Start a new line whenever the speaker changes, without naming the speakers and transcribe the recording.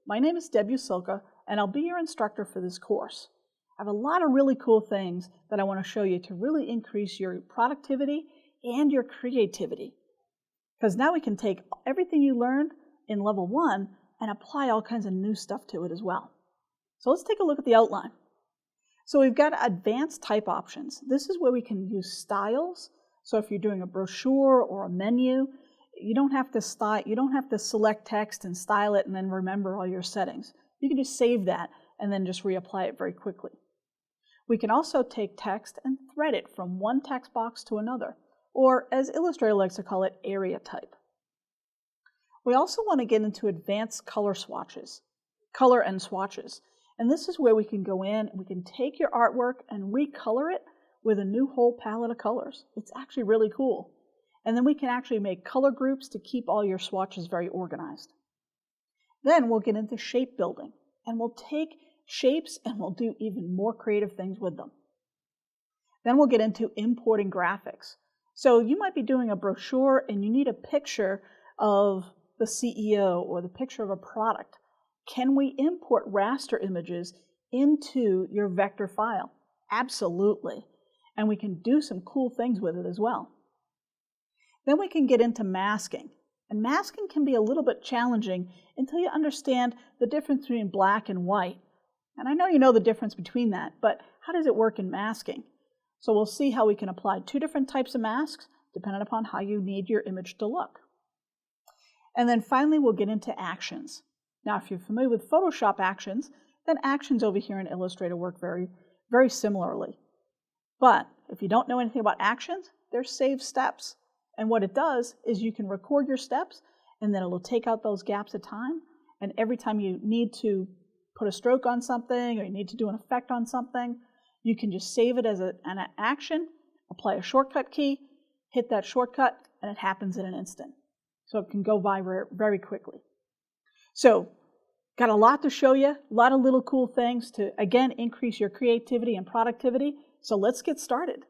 My name is Deb Usilka, and I'll be your instructor for this course. I have a lot of really cool things that I want to show you to really increase your productivity and your creativity. Because now we can take everything you learned in level 1 and apply all kinds of new stuff to it as well. So let's take a look at the outline. So we've got advanced type options. This is where we can use styles. So if you're doing a brochure or a menu, you don't have to select text and style it and then remember all your settings. You can just save that and then just reapply it very quickly. We can also take text and thread it from one text box to another, or as Illustrator likes to call it, area type. We also want to get into advanced color and swatches. And this is where we can go in and we can take your artwork and recolor it with a new whole palette of colors. It's actually really cool. And then we can actually make color groups to keep all your swatches very organized. Then we'll get into shape building, and we'll take shapes and we'll do even more creative things with them. Then we'll get into importing graphics. So you might be doing a brochure and you need a picture of the CEO or the picture of a product. Can we import raster images into your vector file? Absolutely. And we can do some cool things with it as well. Then we can get into masking. And masking can be a little bit challenging until you understand the difference between black and white. And I know you know the difference between that, but how does it work in masking? So we'll see how we can apply 2 different types of masks depending upon how you need your image to look. And then finally we'll get into actions. Now if you're familiar with Photoshop actions, then actions over here in Illustrator work very, very similarly. But if you don't know anything about actions, they're saved steps. And what it does is you can record your steps and then it'll take out those gaps of time. And every time you need to put a stroke on something or you need to do an effect on something, you can just save it as an action, apply a shortcut key, hit that shortcut, and it happens in an instant. So it can go by very quickly. So got a lot to show you, a lot of little cool things to, again, increase your creativity and productivity. So let's get started.